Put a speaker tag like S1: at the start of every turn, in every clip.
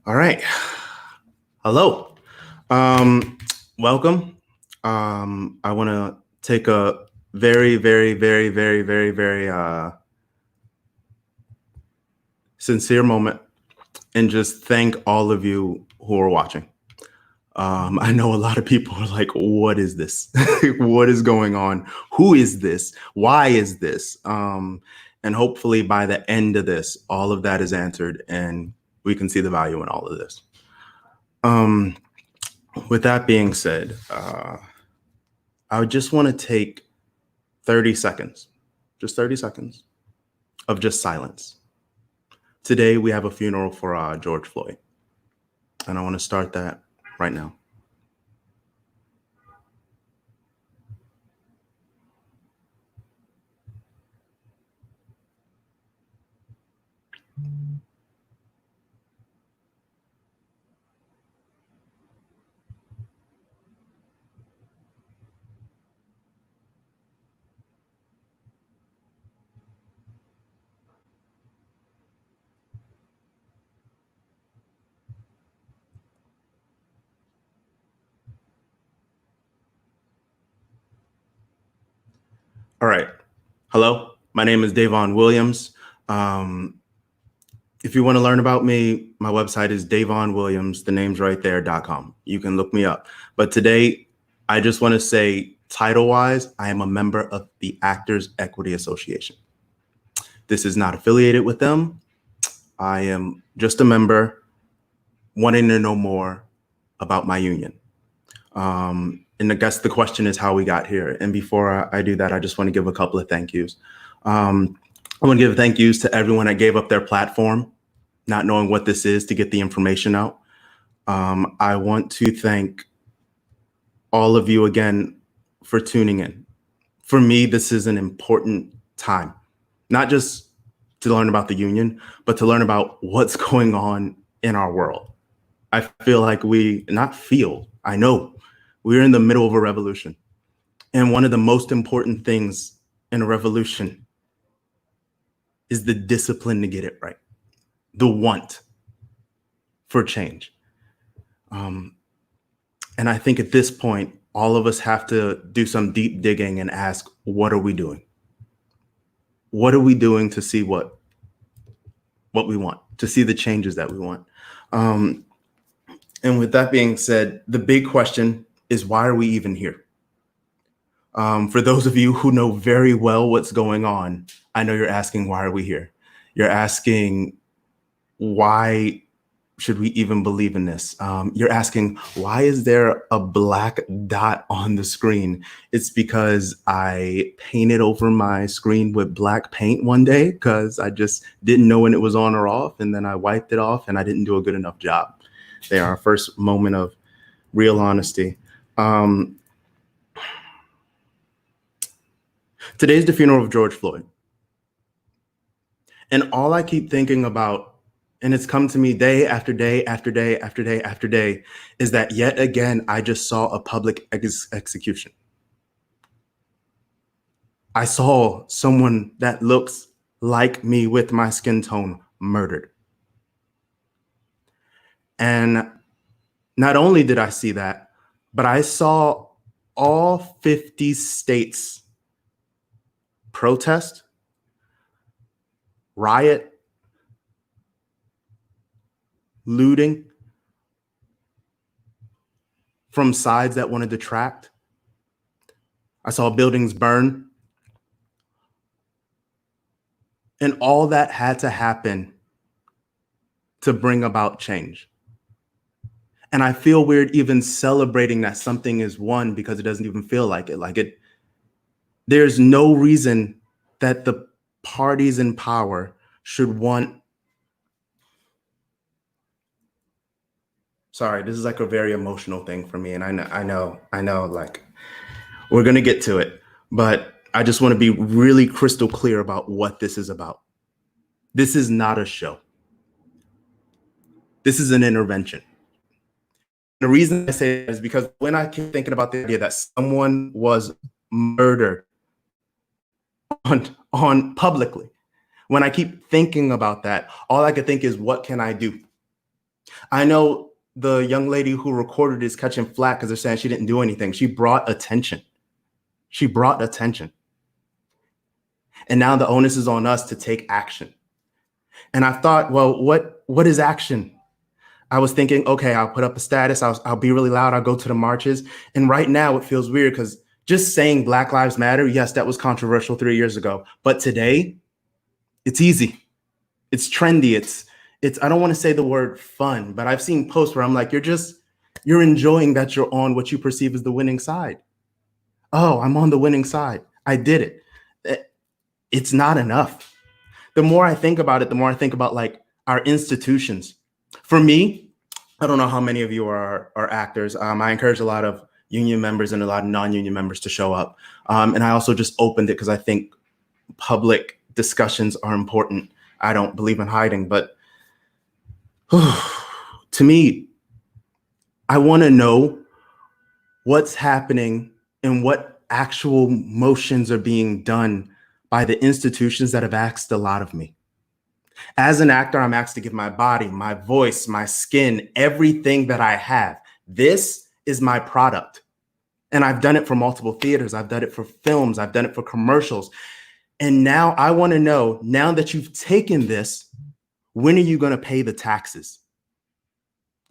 S1: All right. Hello. Um, Welcome. I want to take a very sincere moment and just thank all of you who are watching. I know a lot of people are like, what is this? What is going on? Who is this? Why is this? And hopefully by the end of this, all of that is answered and we can see the value in all of this. Um, with that being said, I would just want to take 30 seconds, just 30 seconds of just silence. Today, we have a funeral for George Floyd, and I want to start that right now. All right. Hello, my name is Davon Williams. Um, if you want to learn about me, my website is davonwilliams, the name's right there.com. You can look me up. But today, I just want to say, title wise, I am a member of the Actors Equity Association. This is not affiliated with them. I am just a member wanting to know more about my union. And I guess the question is how we got here. And before I do that, I just want to give a couple of thank yous. I want to give thank yous to everyone that gave up their platform, not knowing what this is, to get the information out. I want to thank all of you again for tuning in. For me, this is an important time, not just to learn about the union, but to learn about what's going on in our world. I feel like I know we're in the middle of a revolution. And one of the most important things in a revolution is the discipline to get it right, the want for change. And I think at this point, all of us have to do some deep digging and ask, what are we doing? What are we doing to see what we want, to see the changes that we want? And with that being said, the big question is, why are we even here? For those of you who know very well what's going on, I know you're asking, why are we here? You're asking, why should we even believe in this? You're asking, why is there a black dot on the screen? It's because I painted over my screen with black paint one day because I just didn't know when it was on or off. And then I wiped it off and I didn't do a good enough job. They are our first moment of real honesty. Today's the funeral of George Floyd. And all I keep thinking about, and it's come to me day after day after day after day after day, is that yet again, I just saw a public execution. I saw someone that looks like me with my skin tone murdered. And not only did I see that, but I saw all 50 states protest, riot, looting from sides that wanted to detract. I saw buildings burn. And all that had to happen to bring about change. And I feel weird even celebrating that something is won because it doesn't even feel like it. There's no reason that the parties in power should want. Sorry, this is like a very emotional thing for me. And I know, like, we're going to get to it. But I just want to be really crystal clear about what this is about. This is not a show. This is an intervention. The reason I say that is because when I keep thinking about the idea that someone was murdered on publicly, when I keep thinking about that, all I could think is, what can I do? I know the young lady who recorded is catching flack because they're saying she didn't do anything. She brought attention. She brought attention. And now the onus is on us to take action. And I thought, well, what is action? I was thinking, okay, I'll put up a status. I'll be really loud. I'll go to the marches. And right now it feels weird because just saying Black Lives Matter, yes, that was controversial 3 years ago. But today, it's easy. It's trendy. It's I don't want to say the word fun, but I've seen posts where I'm like, you're enjoying that you're on what you perceive as the winning side. Oh, I'm on the winning side. I did it. It's not enough. The more I think about it, the more I think about like our institutions. For me, I don't know how many of you are actors. I encourage a lot of union members and a lot of non-union members to show up. And I also just opened it because I think public discussions are important. I don't believe in hiding, but to me, I want to know what's happening and what actual motions are being done by the institutions that have asked a lot of me. As an actor, I'm asked to give my body, my voice, my skin, everything that I have. This is my product. And I've done it for multiple theaters. I've done it for films. I've done it for commercials. And now I want to know, now that you've taken this, when are you going to pay the taxes?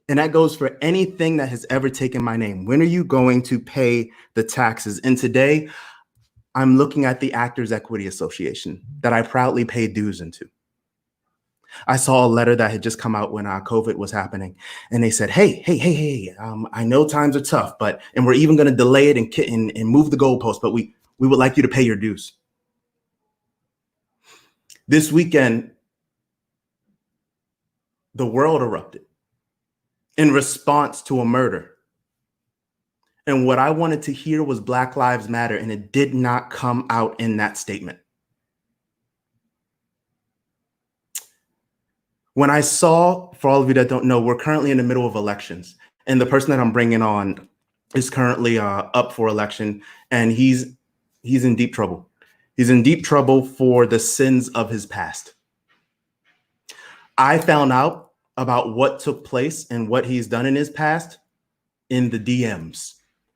S1: And that goes for anything that has ever taken my name. When are you going to pay the taxes? And today, I'm looking at the Actors Equity Association that I proudly pay dues into. I saw a letter that had just come out when COVID was happening, and they said, hey, I know times are tough, and we're even going to delay it and move the goalpost, but we would like you to pay your dues. This weekend, the world erupted in response to a murder. And what I wanted to hear was Black Lives Matter, and it did not come out in that statement. When I saw, for all of you that don't know, we're currently in the middle of elections, and the person that I'm bringing on is currently up for election, and he's in deep trouble. He's in deep trouble for the sins of his past. I found out about what took place and what he's done in his past in the DMs.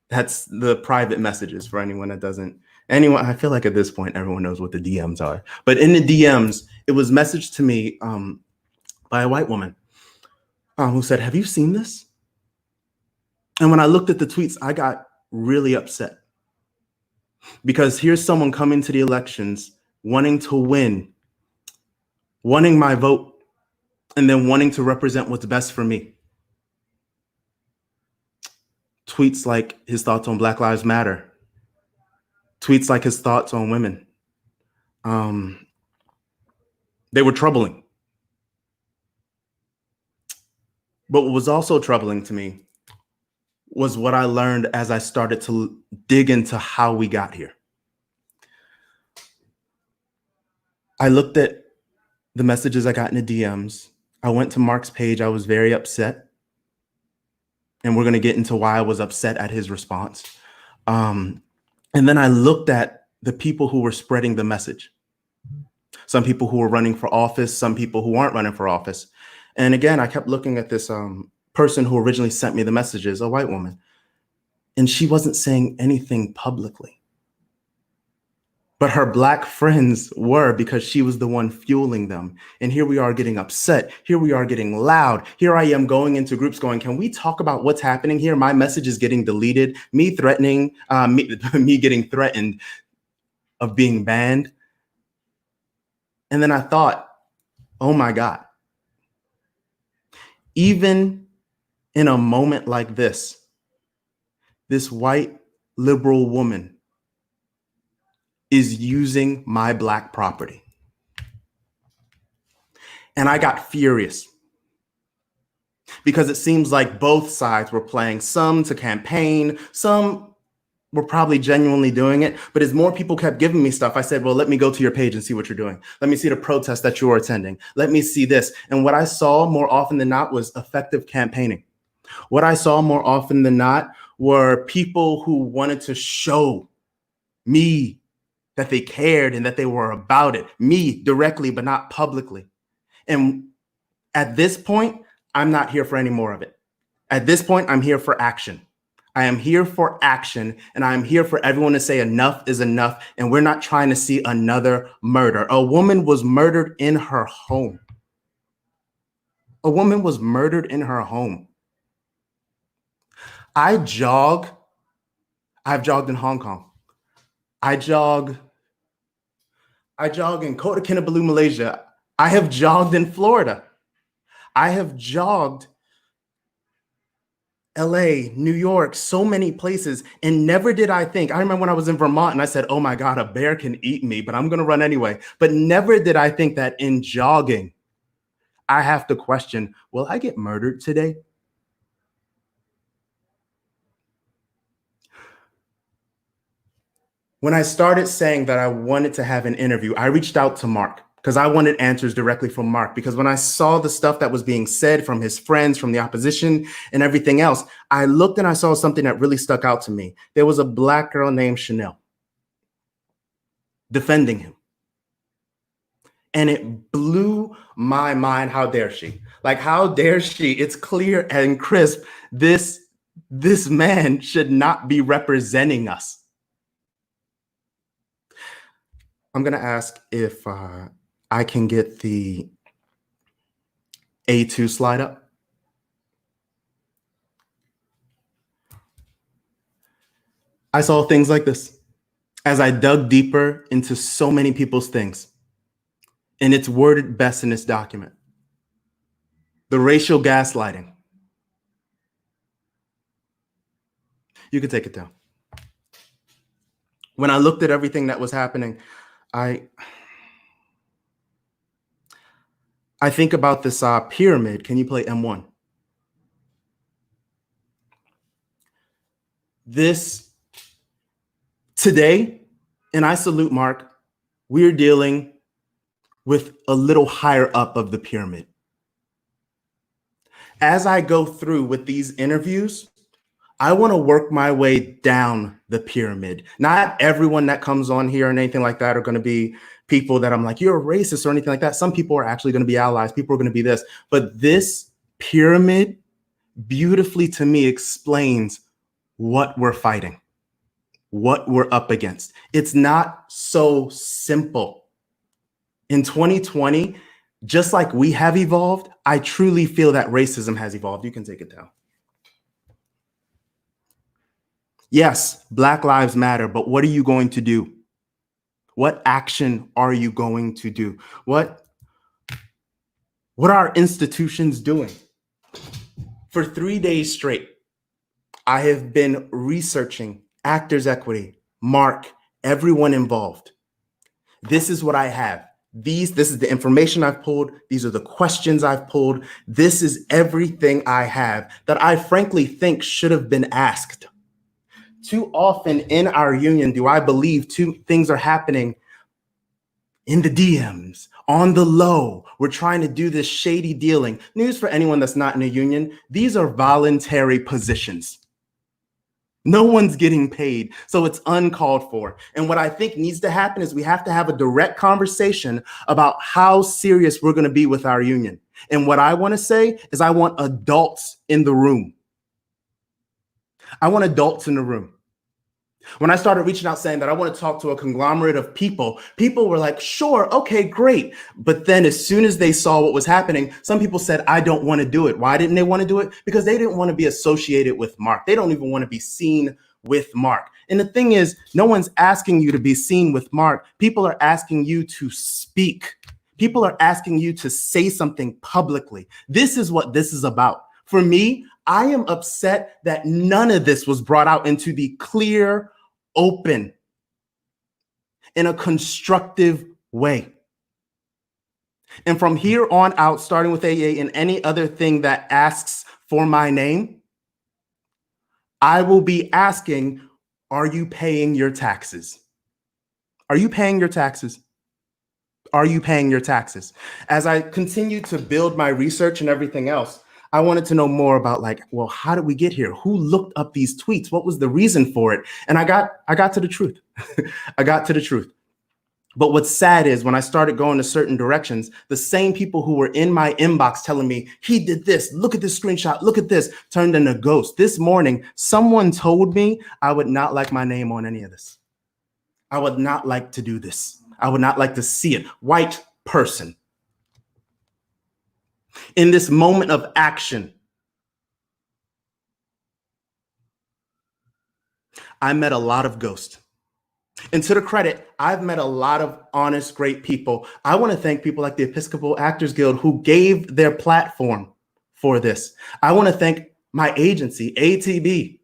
S1: That's the private messages for anyone that doesn't. I feel like at this point, everyone knows what the DMs are. But in the DMs, it was messaged to me by a white woman who said, have you seen this? And when I looked at the tweets, I got really upset. Because here's someone coming to the elections, wanting to win, wanting my vote, and then wanting to represent what's best for me. Tweets like his thoughts on Black Lives Matter. Tweets like his thoughts on women. They were troubling. But what was also troubling to me was what I learned as I started to dig into how we got here. I looked at the messages I got in the DMs. I went to Mark's page. I was very upset. And we're going to get into why I was upset at his response. And then I looked at the people who were spreading the message. Some people who were running for office, some people who aren't running for office. And again, I kept looking at this person who originally sent me the messages, a white woman. And she wasn't saying anything publicly. But her Black friends were, because she was the one fueling them. And here we are getting upset. Here we are getting loud. Here I am going into groups going, can we talk about what's happening here? My message is getting deleted. Me threatening, me getting threatened of being banned. And then I thought, oh my God. Even in a moment like this white liberal woman is using my Black property. And I got furious because it seems like both sides were playing, some to campaign, some were probably genuinely doing it. But as more people kept giving me stuff, I said, well, let me go to your page and see what you're doing. Let me see the protest that you're attending. Let me see this. And what I saw more often than not was effective campaigning. What I saw more often than not were people who wanted to show me that they cared and that they were about it, me directly, but not publicly. And at this point, I'm not here for any more of it. At this point, I'm here for action. I am here for action, and I am here for everyone to say enough is enough, and we're not trying to see another murder. A woman was murdered in her home. A woman was murdered in her home. I've jogged in Hong Kong. I jog in Kota Kinabalu, Malaysia. I have jogged in Florida. I have jogged LA, New York, so many places, and never did I think. I remember when I was in Vermont and I said, oh my God, a bear can eat me, but I'm going to run anyway. But never did I think that in jogging, I have to question, will I get murdered today? When I started saying that I wanted to have an interview, I reached out to Mark because I wanted answers directly from Mark. Because when I saw the stuff that was being said from his friends, from the opposition and everything else, I looked and I saw something that really stuck out to me. There was a Black girl named Chanel defending him. And it blew my mind. How dare she? Like, how dare she? It's clear and crisp. This man should not be representing us. I'm going to ask if I can get the A2 slide up. I saw things like this as I dug deeper into so many people's things. And it's worded best in this document. The racial gaslighting. You can take it down. When I looked at everything that was happening, I think about this pyramid. Can you play M1? This today, and I salute Mark, we're dealing with a little higher up of the pyramid. As I go through with these interviews, I want to work my way down the pyramid. Not everyone that comes on here and anything like that are going to be people that I'm like, you're a racist or anything like that. Some people are actually going to be allies. People are going to be this. But this pyramid beautifully to me explains what we're fighting, what we're up against. It's not so simple. In 2020, just like we have evolved, I truly feel that racism has evolved. You can take it down. Yes, Black Lives Matter, but what are you going to do? What action are you going to do? What are our institutions doing? For 3 days straight, I have been researching Actors Equity, Mark, everyone involved. This is what I have. This is the information I've pulled. These are the questions I've pulled. This is everything I have that I frankly think should have been asked. Too often in our union do I believe two things are happening in the DMs, on the low. We're trying to do this shady dealing. News for anyone that's not in a union, these are voluntary positions. No one's getting paid, so it's uncalled for. And what I think needs to happen is we have to have a direct conversation about how serious we're going to be with our union. And what I want to say is I want adults in the room. I want adults in the room. When I started reaching out saying that I want to talk to a conglomerate of people, people were like, sure, okay, great. But then as soon as they saw what was happening, some people said, I don't want to do it. Why didn't they want to do it? Because they didn't want to be associated with Mark. They don't even want to be seen with Mark. And the thing is, no one's asking you to be seen with Mark. People are asking you to speak. People are asking you to say something publicly. This is what this is about. For me, I am upset that none of this was brought out into the clear, open, in a constructive way. And from here on out, starting with AA and any other thing that asks for my name, I will be asking, are you paying your taxes? Are you paying your taxes? Are you paying your taxes? As I continue to build my research and everything else, I wanted to know more about like, well, how did we get here? Who looked up these tweets? What was the reason for it? And I got to the truth. I got to the truth. But what's sad is when I started going to certain directions, the same people who were in my inbox telling me, he did this, look at this screenshot, look at this, turned into ghosts. This morning, someone told me I would not like my name on any of this. I would not like to do this. I would not like to see it. White person. In this moment of action, I met a lot of ghosts. And to the credit, I've met a lot of honest, great people. I want to thank people like the Episcopal Actors Guild who gave their platform for this. I want to thank my agency, ATB,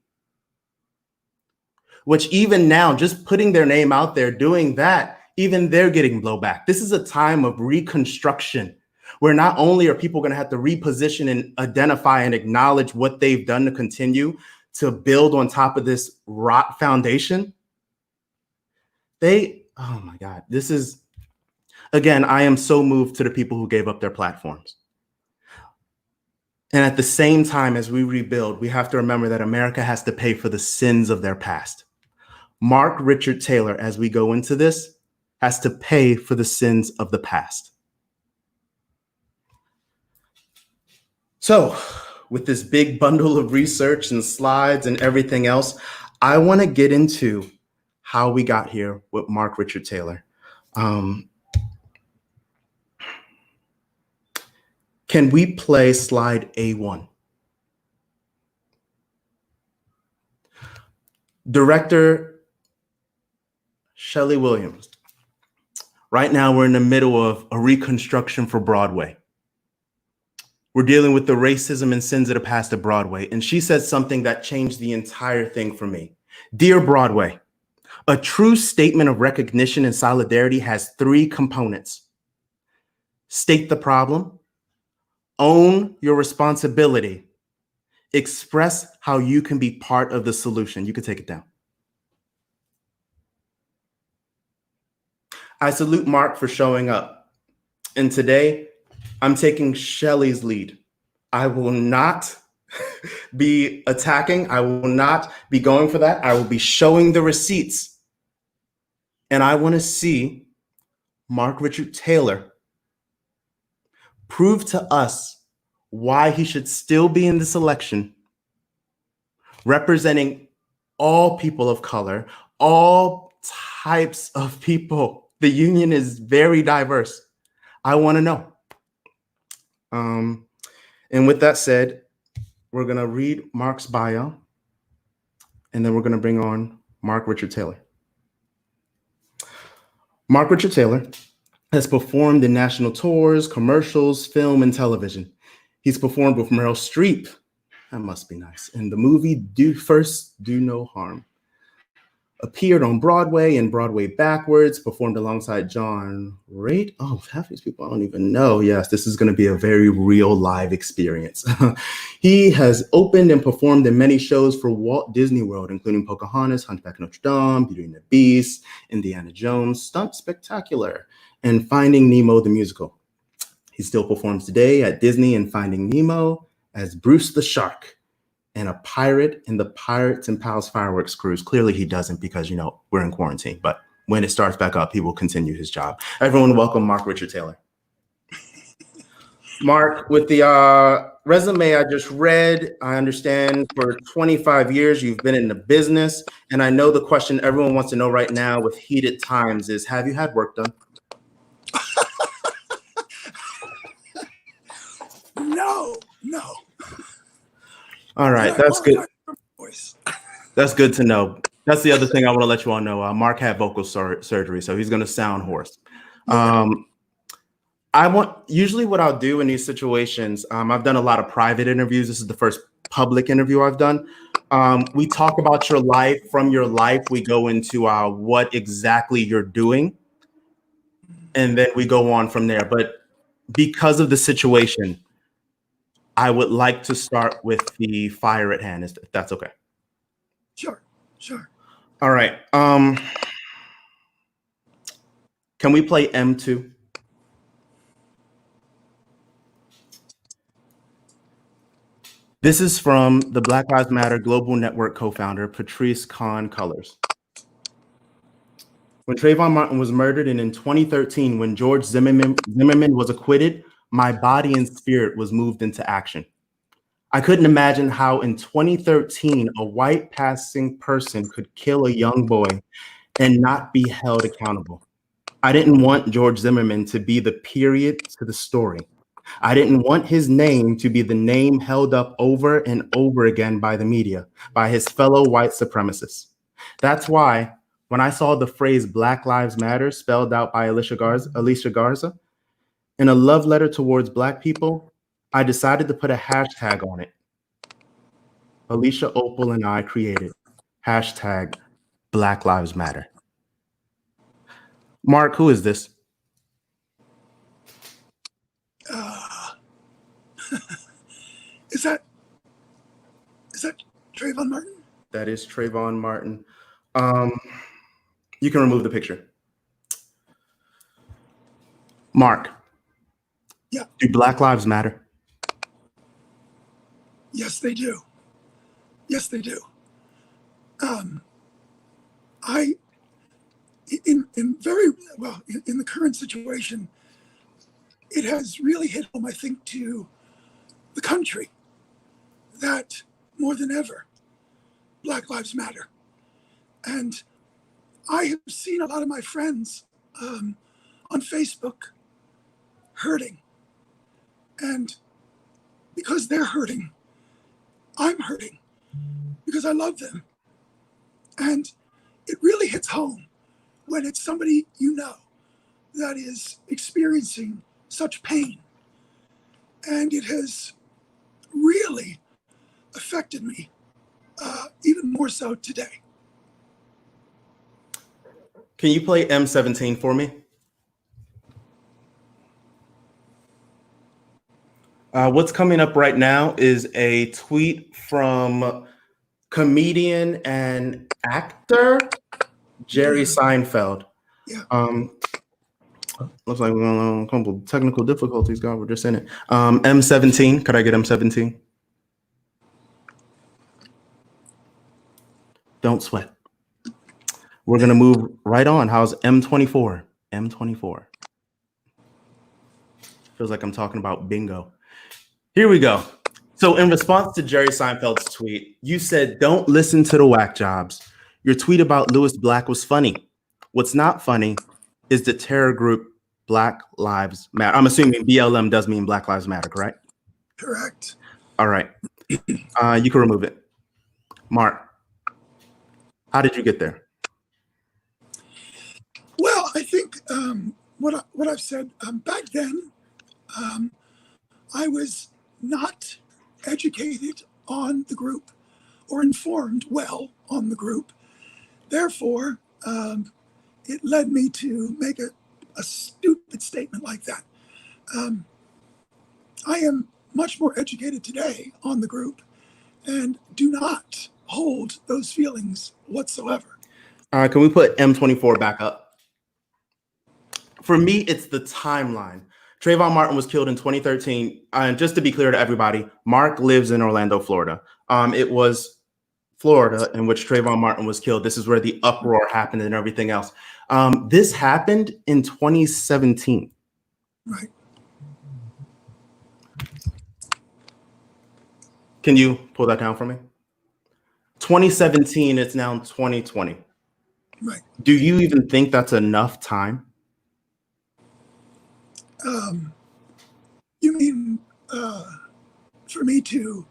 S1: which even now, just putting their name out there, doing that, even they're getting blowback. This is a time of reconstruction where not only are people going to have to reposition and identify and acknowledge what they've done to continue to build on top of this rot foundation. Oh my God, this is, again, I am so moved to the people who gave up their platforms. And at the same time, as we rebuild, we have to remember that America has to pay for the sins of their past. Mark Richard Taylor, as we go into this, has to pay for the sins of the past. So with this big bundle of research and slides and everything else, I want to get into how we got here with Mark Richard Taylor. Can we play slide A1? Director Shelley Williams. Right now, we're in the middle of a reconstruction for Broadway. We're dealing with the racism and sins of the past of Broadway. And she said something that changed the entire thing for me. Dear Broadway, a true statement of recognition and solidarity has three components. State the problem, own your responsibility, express how you can be part of the solution. You can take it down. I salute Mark for showing up. And today, I'm taking Shelley's lead. I will not be attacking. I will not be going for that. I will be showing the receipts. And I want to see Mark Richard Taylor prove to us why he should still be in this election, representing all people of color, all types of people. The union is very diverse. I want to know. And with that said, we're going to read Mark's bio, and then we're going to bring on Mark Richard Taylor. Mark Richard Taylor has performed in national tours, commercials, film, and television. He's performed with Meryl Streep. That must be nice. In the movie Do No Harm. Appeared on Broadway and Broadway Backwards, performed alongside John Raitt. Oh, half these people I don't even know. Yes, this is going to be a very real live experience. He has opened and performed in many shows for Walt Disney World, including Pocahontas, Hunchback of Notre Dame, Beauty and the Beast, Indiana Jones, Stunt Spectacular, and Finding Nemo the Musical. He still performs today at Disney in Finding Nemo as Bruce the Shark and a pirate in the Pirates and Pals fireworks cruise. Clearly he doesn't because, you know, we're in quarantine, but when it starts back up, he will continue his job. Everyone welcome Mark Richard Taylor. Mark, with the resume I just read, I understand for 25 years you've been in the business, and I know the question everyone wants to know right now with heated times is, have you had work done?
S2: No.
S1: All right, that's good. That's good to know. That's the other thing I want to let you all know. Mark had vocal surgery, so he's going to sound hoarse. Usually what I'll do in these situations, I've done a lot of private interviews. This is the first public interview I've done. We talk about your life. From your life, we go into what exactly you're doing, and then we go on from there. But because of the situation, I would like to start with the fire at hand, if that's okay.
S2: Sure.
S1: All right. Can we play M2? This is from the Black Lives Matter Global Network co-founder, Patrice Kahn Colors. When Trayvon Martin was murdered, and in 2013, when George Zimmerman was acquitted, my body and spirit was moved into action. I couldn't imagine how in 2013 a white passing person could kill a young boy and not be held accountable. I didn't want George Zimmerman to be the period to the story. I didn't want his name to be the name held up over and over again by the media, by his fellow white supremacists. That's why when I saw the phrase Black Lives Matter spelled out by Alicia Garza in a love letter towards Black people, I decided to put a hashtag on it. Alicia Opal and I created hashtag Black Lives Matter. Mark, who is this?
S2: Is that Trayvon Martin?
S1: That is Trayvon Martin. You can remove the picture. Mark.
S2: Yeah.
S1: Do Black Lives matter?
S2: Yes, they do. Yes, they do. In the current situation, it has really hit home, I think, to the country that more than ever, Black Lives Matter. And I have seen a lot of my friends on Facebook hurting. And because they're hurting, I'm hurting because I love them. And it really hits home when it's somebody you know that is experiencing such pain. And it has really affected me, even more so today.
S1: Can you play M17 for me? What's coming up right now is a tweet from comedian and actor Jerry Seinfeld.
S2: Yeah.
S1: Looks like we're going a couple technical difficulties. God, we're just in it. M17. Could I get M17? Don't sweat. We're gonna move right on. How's M24? M24. Feels like I'm talking about bingo. Here we go. So in response to Jerry Seinfeld's tweet, you said, "Don't listen to the whack jobs. Your tweet about Lewis Black was funny. What's not funny is the terror group Black Lives Matter." I'm assuming BLM does mean Black Lives Matter, correct?
S2: Correct.
S1: All right. You can remove it. Mark, how did you get there?
S2: Well, I think what I've said back then, I was not educated on the group or informed well on the group. Therefore, it led me to make a stupid statement like that. I am much more educated today on the group and do not hold those feelings whatsoever.
S1: Can we put M24 back up? For me, it's the timeline. Trayvon Martin was killed in 2013. And just to be clear to everybody, Mark lives in Orlando, Florida. It was Florida in which Trayvon Martin was killed. This is where the uproar happened and everything else. This happened in 2017.
S2: Right.
S1: Can you pull that down for me? 2017, it's now 2020.
S2: Right.
S1: Do you even think that's enough time?
S2: You mean for me to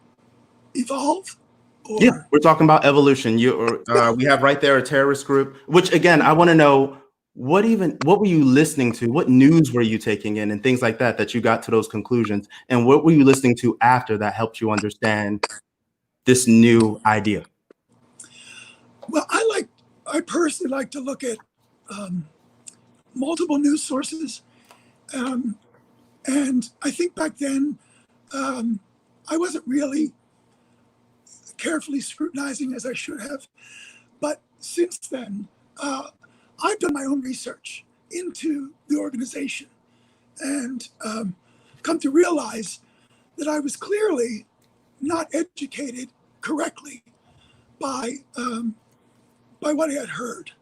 S2: evolve? Or...
S1: Yeah, we're talking about evolution. We have right there a terrorist group, which again, I want to know what were you listening to? What news were you taking in and things like that you got to those conclusions? And what were you listening to after that helped you understand this new idea?
S2: Well, I personally like to look at multiple news sources. And I think back then, I wasn't really carefully scrutinizing as I should have. But since then, I've done my own research into the organization and come to realize that I was clearly not educated correctly by what I had heard.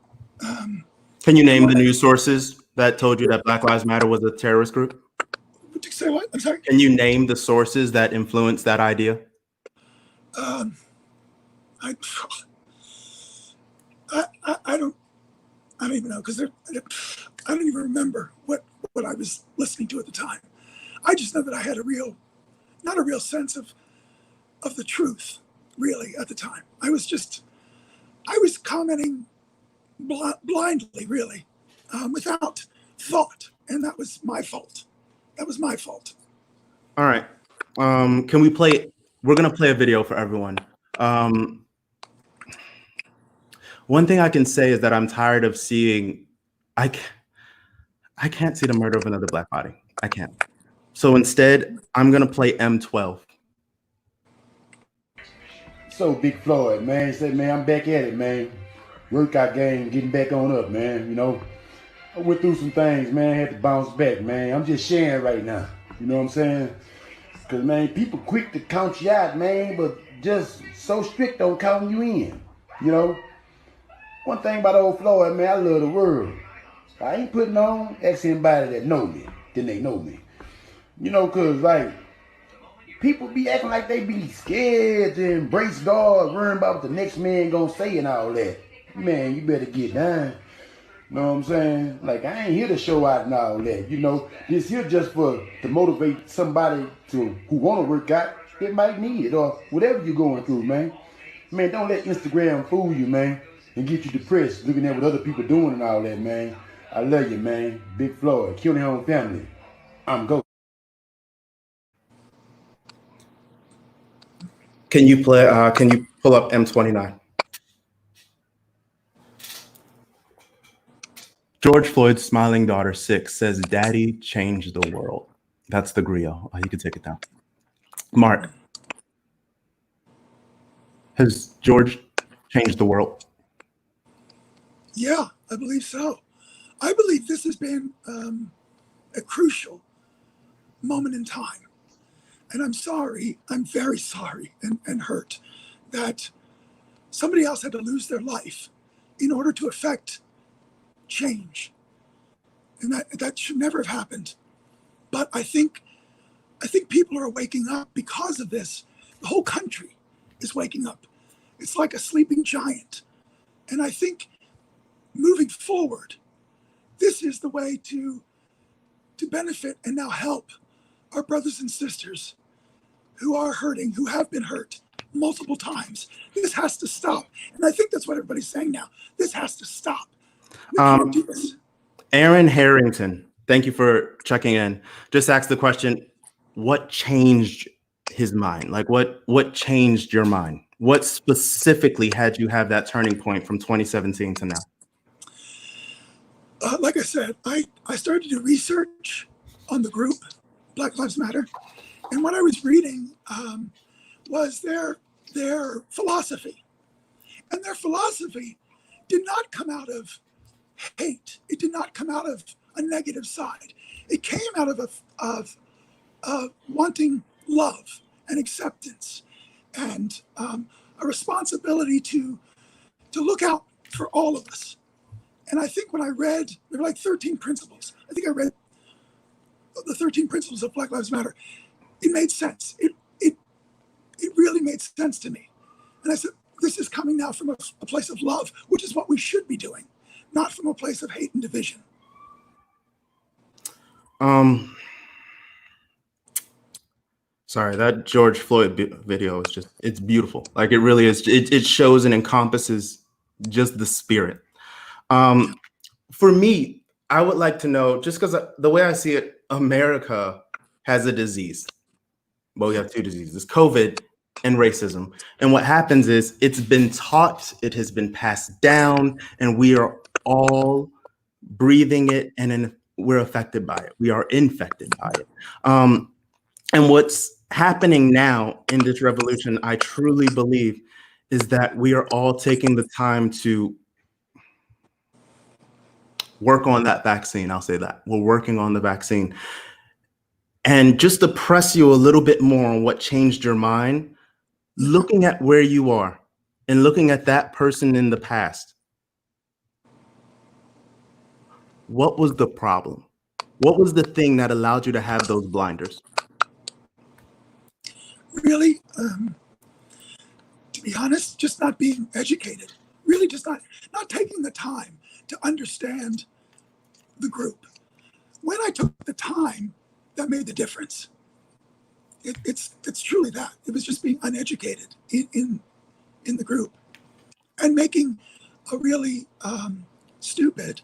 S1: Can you
S2: And
S1: name
S2: what
S1: the news sources that told you that Black Lives Matter was a terrorist group?
S2: would you say? What? I'm sorry.
S1: Can you name the sources that influenced that idea?
S2: Um, I, I don't even know because I don't even remember what I was listening to at the time. I just know that I had not a real sense of the truth, really, at the time. I was commenting blindly, really, without thought, and that was my fault. That was my fault.
S1: All right. Can we play? We're gonna play a video for everyone. Um, One thing I can say is that I'm tired of seeing. I c- I can't see the murder of another Black body. I can't. So instead, I'm gonna play M12.
S3: So Big Floyd, man, said, man, I'm back at it, man. Workout game, getting back on up, man. You know, I went through some things, man. Had to bounce back, man. I'm just sharing right now. You know what I'm saying? Cause man, people quick to count you out, man, but just so strict on counting you in. You know, one thing about old Floyd, man, I love the world. I ain't putting on ask anybody that know me, then they know me. You know, cause like people be acting like they be scared to embrace God, worrying about what the next man gonna say and all that. Man, you better get down. You know what I'm saying? Like I ain't here to show out and all that. You know, this here just for to motivate somebody to who wanna work out. It might need it or whatever you're going through, man. Man, don't let Instagram fool you, man, and get you depressed looking at what other people doing and all that, man. I love you, man. Big Floyd, kill your own family. I'm go.
S1: Can you play? Can you pull up M29? George Floyd's smiling daughter, 6, says, "Daddy changed the world." That's the griot. You can take it down. Mark, has George changed the world?
S2: Yeah, I believe so. I believe this has been a crucial moment in time. And I'm sorry, I'm very sorry and hurt that somebody else had to lose their life in order to affect change. And that should never have happened. But I think people are waking up because of this. The whole country is waking up. It's like a sleeping giant. And I think moving forward, this is the way to benefit and now help our brothers and sisters who are hurting, who have been hurt multiple times. This has to stop. And I think that's what everybody's saying now. This has to stop. We can't do this.
S1: Aaron Harrington, thank you for checking in. Just asked the question, what changed his mind? Like what changed your mind? What specifically had you have that turning point from 2017 to now?
S2: Like I said, I started to do research on the group, Black Lives Matter. And what I was reading was their philosophy. And their philosophy did not come out of hate. It did not come out of a negative side. It came out of wanting love and acceptance and a responsibility to look out for all of us. And I think when I read, there were like 13 principles. I think I read the 13 principles of Black Lives Matter. It made sense. It really made sense to me. And I said, this is coming now from a place of love, which is what we should be doing, not from a place of hate and division.
S1: Sorry, that George Floyd video is it's beautiful. Like it really is. It shows and encompasses just the spirit. For me, I would like to know, just because the way I see it, America has a disease. Well, we have two diseases, COVID and racism. And what happens is it's been taught, it has been passed down, and we are all breathing it, and then we're affected by it. We are infected by it. And what's happening now in this revolution, I truly believe, is that we are all taking the time to work on that vaccine. I'll say that. We're working on the vaccine. And just to press you a little bit more on what changed your mind, looking at where you are and looking at that person in the past, What was the problem? What was the thing that allowed you to have those blinders?
S2: Really, to be honest, just not being educated. Really, just not taking the time to understand the group. When I took the time, that made the difference. It's truly that. It was just being uneducated in the group and making a really stupid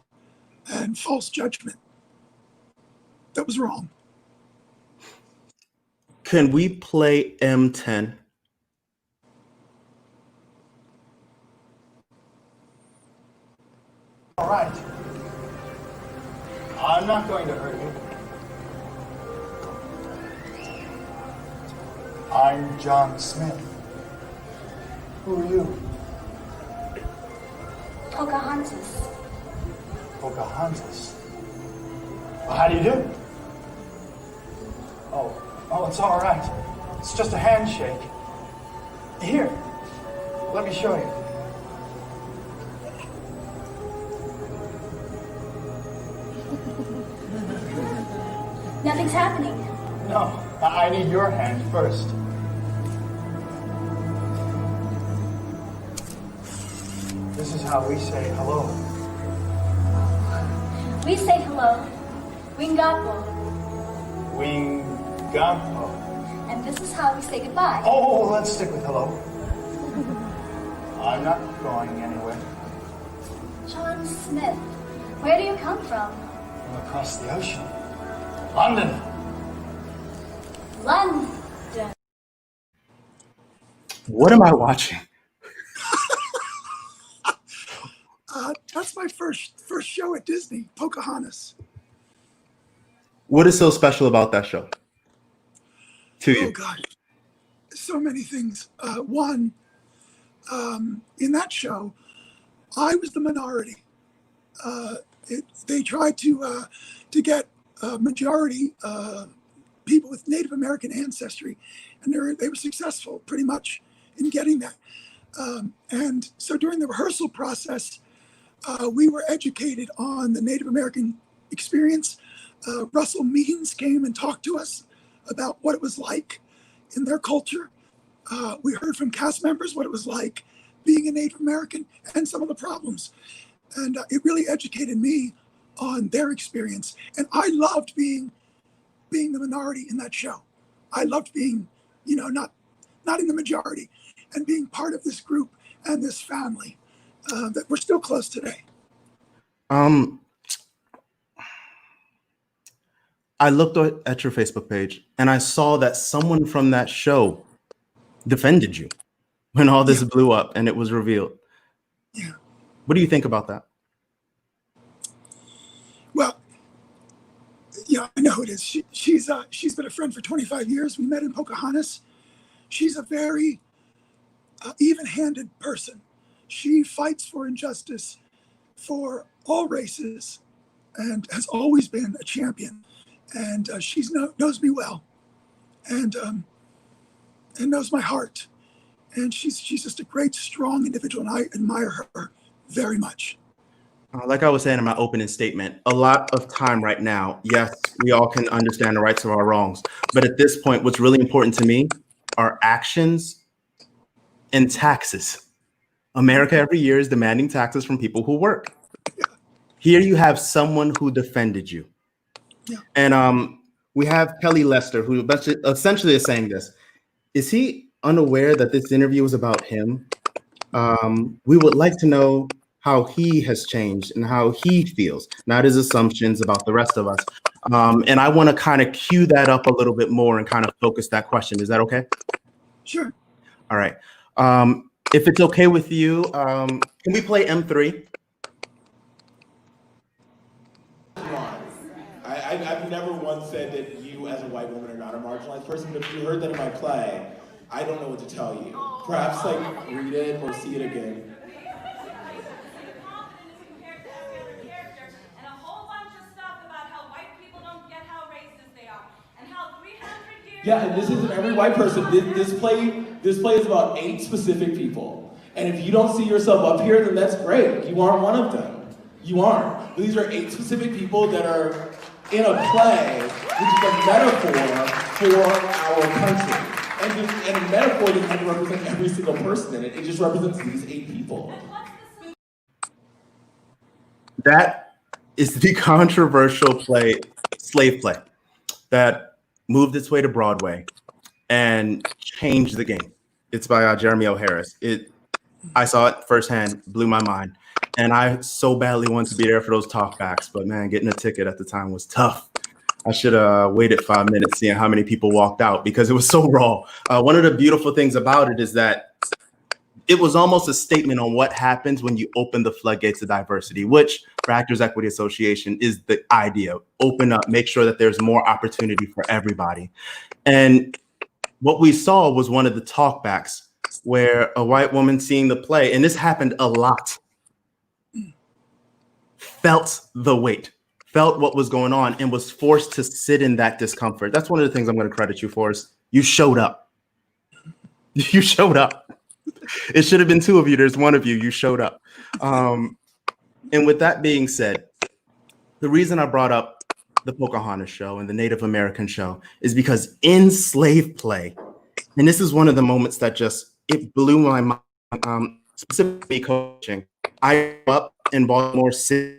S2: and false judgment that was wrong.
S1: Can we play M10?
S4: All right. I'm not going to hurt you. I'm John Smith. Who are you?
S5: Pocahontas.
S4: Pocahontas. Well, how do you do? Oh, it's all right. It's just a handshake. Here, let me show you.
S5: Nothing's happening.
S4: No, I need your hand first. This is how we say hello.
S5: We say hello. Wingapo.
S4: Wingapo.
S5: And this is how we say goodbye.
S4: Oh, let's stick with hello. I'm not going anywhere.
S5: John Smith, where do you come from?
S4: From across the ocean. London.
S5: London.
S1: What am I watching?
S2: That's my first show at Disney, Pocahontas.
S1: What is so special about that show to you?
S2: Oh God, so many things. One, in that show, I was the minority. They tried to get majority people with Native American ancestry, and they were successful pretty much in getting that. And so during the rehearsal process, we were educated on the Native American experience. Russell Means came and talked to us about what it was like in their culture. We heard from cast members what it was like being a Native American and some of the problems. And it really educated me on their experience. And I loved being the minority in that show. I loved being, not in the majority, and being part of this group and this family that we're still close today.
S1: I looked at your Facebook page and I saw that someone from that show defended you when all this blew up and it was revealed.
S2: Yeah.
S1: What do you think about that?
S2: Well, I know it is. She's been a friend for 25 years. We met in Pocahontas. She's a very even-handed person. She fights for injustice for all races and has always been a champion. And she knows me well and knows my heart. And she's just a great, strong individual, and I admire her very much.
S1: Like I was saying in my opening statement, a lot of time right now, yes, we all can understand the rights of our wrongs. But at this point, what's really important to me are actions and taxes. America every year is demanding taxes from people who work.
S2: Yeah.
S1: Here you have someone who defended you.
S2: Yeah.
S1: And we have Kelly Lester, who essentially is saying this. Is he unaware that this interview was about him? We would like to know how he has changed and how he feels, not his assumptions about the rest of us. And I want to kind of cue that up a little bit more and kind of focus that question. Is that okay?
S2: Sure.
S1: All right. If it's okay with you, can we play M3?
S6: I've never once said that you as a white woman are not a marginalized person, but if you heard that in my play, I don't know what to tell you. Perhaps read it or see it again. Yeah, and this isn't every white person. This play is about 8 specific people. And if you don't see yourself up here, then that's great. You aren't one of them. You aren't. These are 8 specific people that are in a play, which is a metaphor for our country. And a metaphor doesn't have to represent every single person in it. It just represents these 8 people.
S1: That is the controversial play, slave play, that moved its way to Broadway and changed the game. It's by Jeremy O. Harris. I saw it firsthand, blew my mind. And I so badly wanted to be there for those talkbacks, but man, getting a ticket at the time was tough. I should have waited 5 minutes seeing how many people walked out because it was so raw. One of the beautiful things about it is that it was almost a statement on what happens when you open the floodgates of diversity, which for Actors Equity Association is the idea. Open up, make sure that there's more opportunity for everybody. And what we saw was one of the talkbacks where a white woman seeing the play, and this happened a lot, felt the weight, felt what was going on, and was forced to sit in that discomfort. That's one of the things I'm going to credit you for is you showed up. You showed up. It should have been 2 of you. There's 1 of you. You showed up. And with that being said, the reason I brought up the Pocahontas show and the Native American show is because in slave play, and this is one of the moments that it blew my mind, specifically coaching. I grew up in Baltimore City.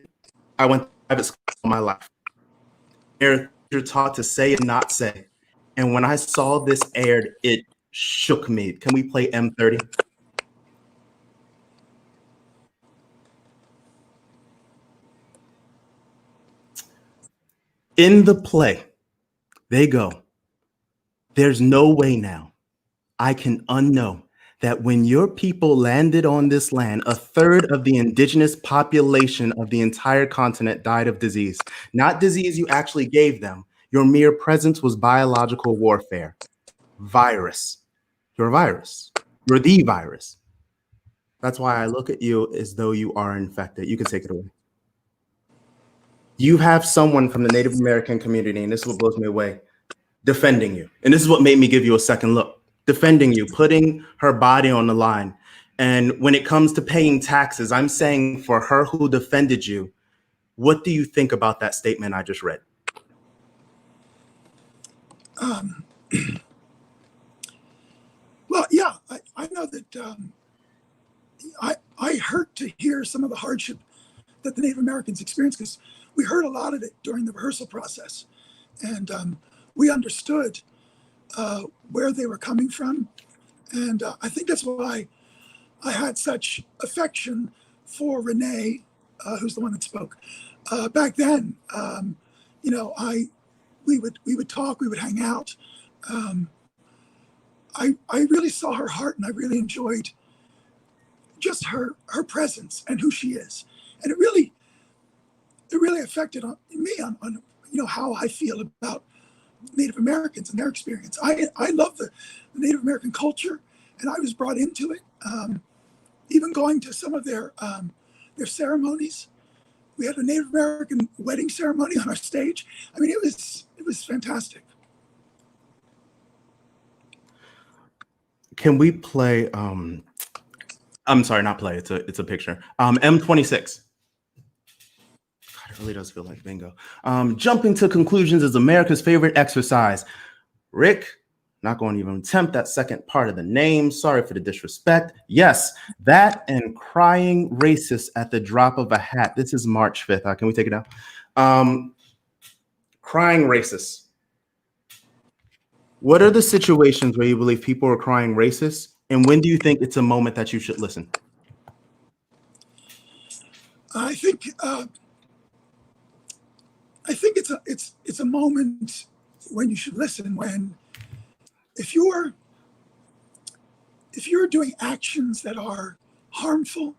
S1: I went to private school all my life. You're taught to say and not say. And when I saw this aired, it shook me. Can we play M30? In the play, they go, "There's no way now I can unknow that when your people landed on this land, a third of the indigenous population of the entire continent died of disease. Not disease you actually gave them. Your mere presence was biological warfare. Virus. You're a virus. You're the virus. That's why I look at you as though you are infected." You can take it away. You have someone from the Native American community, and this is what blows me away, defending you. And this is what made me give you a second look. Defending you, putting her body on the line. And when it comes to paying taxes, I'm saying for her who defended you, what do you think about that statement I just read?
S2: Well, yeah, I know that I hurt to hear some of the hardship that the Native Americans experienced because we heard a lot of it during the rehearsal process. And we understood where they were coming from. And I think that's why I had such affection for Renee, who's the one that spoke. Back then, we would talk, we would hang out. I really saw her heart, and I really enjoyed just her presence and who she is. And it really affected me on how I feel about Native Americans and their experience. I love the Native American culture, and I was brought into it. Even going to some of their ceremonies. We had a Native American wedding ceremony on our stage. I mean, it was fantastic.
S1: Can we play? I'm sorry, not play. It's a picture. M26. God, it really does feel like bingo. Jumping to conclusions is America's favorite exercise. Rick, not going to even attempt that second part of the name. Sorry for the disrespect. Yes, that and crying racist at the drop of a hat. This is March 5th. Can we take it down? Crying racist. What are the situations where you believe people are crying racist? And when do you think it's a moment that you should listen?
S2: I think it's a moment when you should listen, when if you're doing actions that are harmful,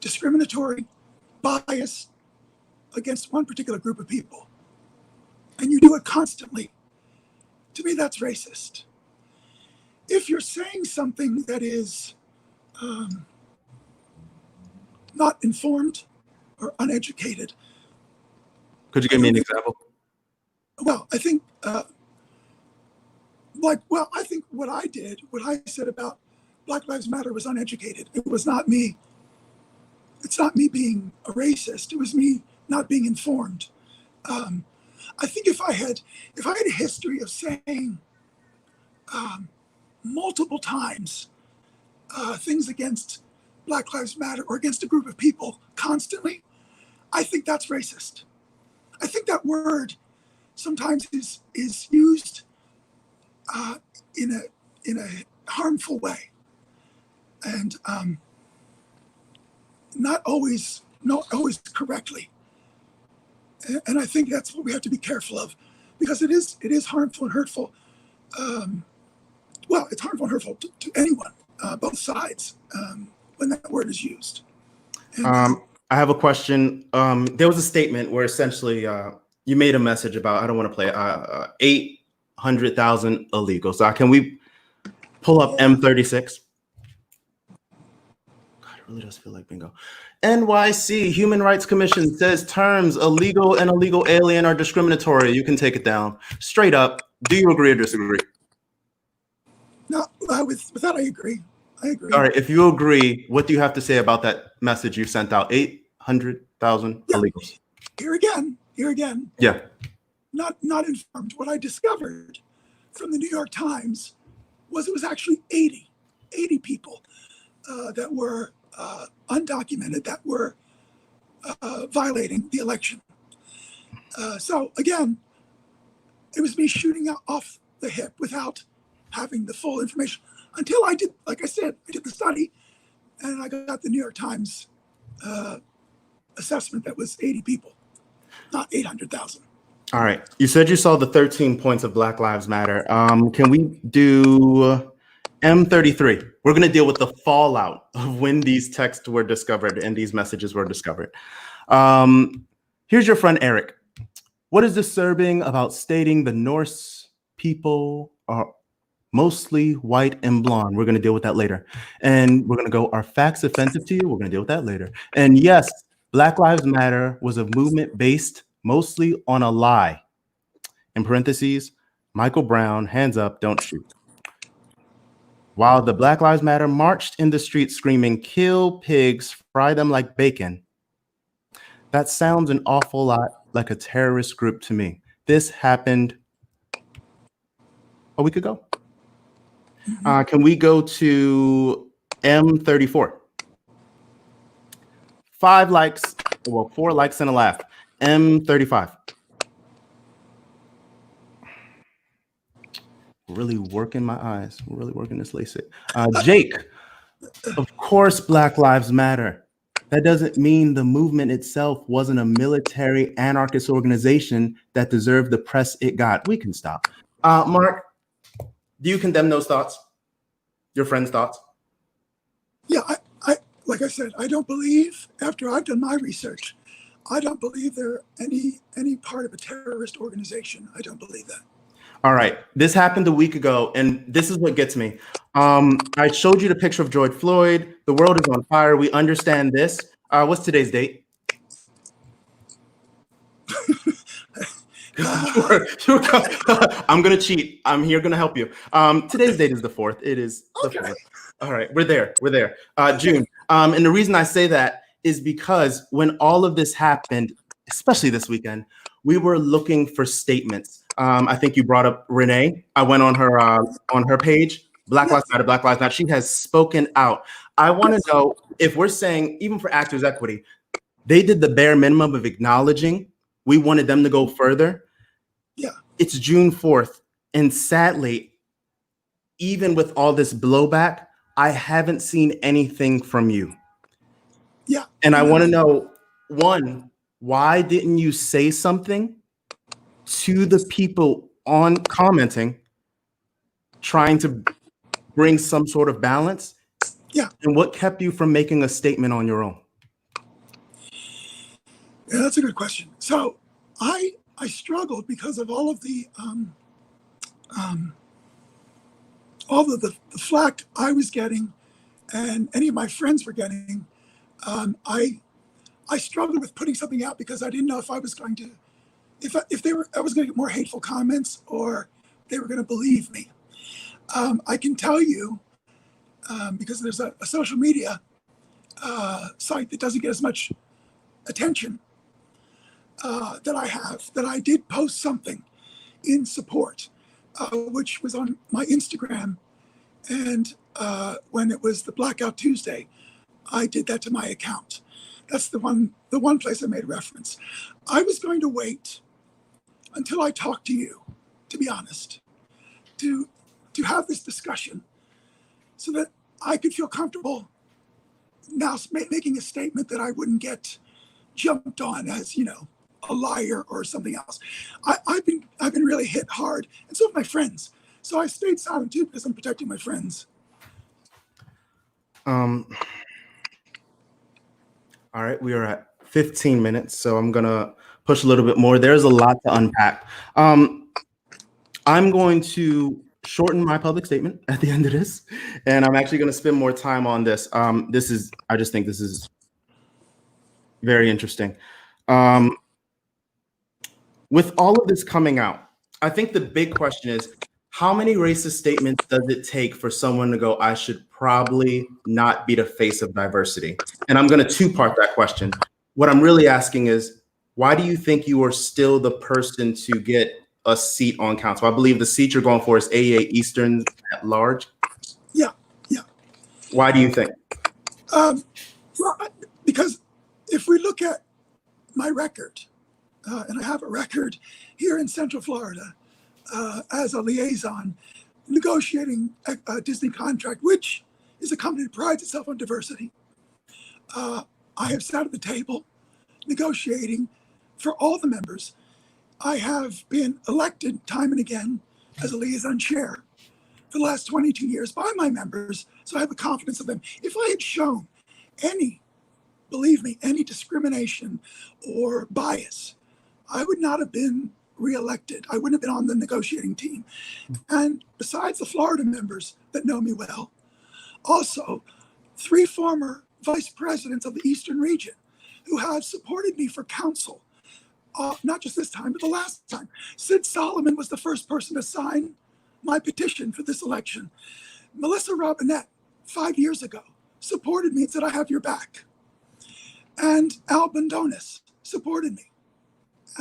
S2: discriminatory, biased against one particular group of people, and you do it constantly, to me that's racist. If you're saying something that is not informed or uneducated.
S1: Could you give me an example?
S2: Well, I think I think what I said about Black Lives Matter was uneducated. It was not me it's not me being a racist. It was me not being informed. I think if I had a history of saying multiple times things against Black Lives Matter or against a group of people constantly, I think that's racist. I think that word sometimes is used in a harmful way, and not always correctly. And I think that's what we have to be careful of, because it is harmful and hurtful. Well, it's harmful and hurtful to anyone, both sides, when that word is used. And,
S1: I have a question. There was a statement where essentially you made a message about, I don't want to play 800,000 illegal. So can we pull up M36? God, it really does feel like bingo. NYC Human Rights Commission says terms illegal and illegal alien are discriminatory. You can take it down. Straight up, do you agree or disagree?
S2: no, with that, I agree.
S1: All right, if you agree, what do you have to say about that message you sent out? 800,000 illegals.
S2: Here again.
S1: Yeah.
S2: Not informed. What I discovered from the New York Times was it was actually 80 people that were undocumented, that were violating the election. So again, it was me shooting off the hip without having the full information until I did, like I said, I did the study and I got the New York Times assessment that was 80 people, not 800,000.
S1: All right. You said you saw the 13 points of Black Lives Matter. Can we do M33? We're going to deal with the fallout of when these texts were discovered and these messages were discovered. Here's your friend, Eric. What is disturbing about stating the Norse people are mostly white and blonde? We're going to deal with that later. And we're going to go, are facts offensive to you? We're going to deal with that later. And yes, Black Lives Matter was a movement based mostly on a lie. In parentheses, Michael Brown, hands up, don't shoot. While the Black Lives Matter marched in the streets screaming, kill pigs, fry them like bacon, that sounds an awful lot like a terrorist group to me. This happened a week ago. Can we go to M34? 5 likes, well, 4 likes and a laugh. M35. Really working my eyes. Really working this LASIK. Jake, of course, Black Lives Matter. That doesn't mean the movement itself wasn't a military anarchist organization that deserved the press it got. We can stop. Mark, do you condemn those thoughts? Your friend's thoughts?
S2: Yeah, I like I said, I don't believe, after I've done my research, I don't believe they're any part of a terrorist organization. I don't believe that.
S1: All right, this happened a week ago, and this is what gets me. I showed you the picture of George Floyd. The world is on fire. We understand this. What's today's date? I'm gonna cheat. I'm here gonna help you. Today's date is the 4th. It is the 4th. All right, we're there. June. And the reason I say that is because when all of this happened, especially this weekend, we were looking for statements. I think you brought up Renee. I went on her page. Black Lives Matter, Black Lives Matter. She has spoken out. I want to know if we're saying, even for Actors Equity, they did the bare minimum of acknowledging. We wanted them to go further.
S2: Yeah.
S1: It's June 4th. And sadly, even with all this blowback, I haven't seen anything from you.
S2: Yeah.
S1: And I want to know, one, why didn't you say something to the people on commenting, trying to bring some sort of balance?
S2: Yeah.
S1: And what kept you from making a statement on your own?
S2: Yeah, that's a good question. So I struggled because of all of the flack I was getting and any of my friends were getting. I struggled with putting something out because I didn't know if I was going to, I was going to get more hateful comments or they were going to believe me. I can tell you, because there's a social media, site that doesn't get as much attention that I have, that I did post something in support, which was on my Instagram. And when it was the Blackout Tuesday, I did that to my account. That's the one place I made reference. I was going to wait until I talked to you, to be honest, to have this discussion so that I could feel comfortable now making a statement that I wouldn't get jumped on as, a liar or something else. I've been really hit hard, and so have my friends. So I stayed silent too because I'm protecting my friends.
S1: All right, we are at 15 minutes, so I'm gonna push a little bit more. There's a lot to unpack. I'm going to shorten my public statement at the end of this, and I'm actually going to spend more time on this. I just think this is very interesting. With all of this coming out, I think the big question is, how many racist statements does it take for someone to go, I should probably not be the face of diversity? And I'm going to two-part that question. What I'm really asking is, why do you think you are still the person to get a seat on council? I believe the seat you're going for is AEA Eastern at large.
S2: Yeah.
S1: Why do you think?
S2: Well, because if we look at my record, and I have a record here in Central Florida as a liaison negotiating a Disney contract, which is a company that prides itself on diversity. I have sat at the table negotiating for all the members. I have been elected time and again as a liaison chair for the last 22 years by my members, so I have the confidence of them. If I had shown believe me, any discrimination or bias, I would not have been reelected. I wouldn't have been on the negotiating team. And besides the Florida members that know me well, also 3 former vice presidents of the Eastern region who have supported me for council, not just this time, but the last time. Sid Solomon was the first person to sign my petition for this election. Melissa Robinette, 5 years ago, supported me and said, I have your back. And Al Bandonis supported me.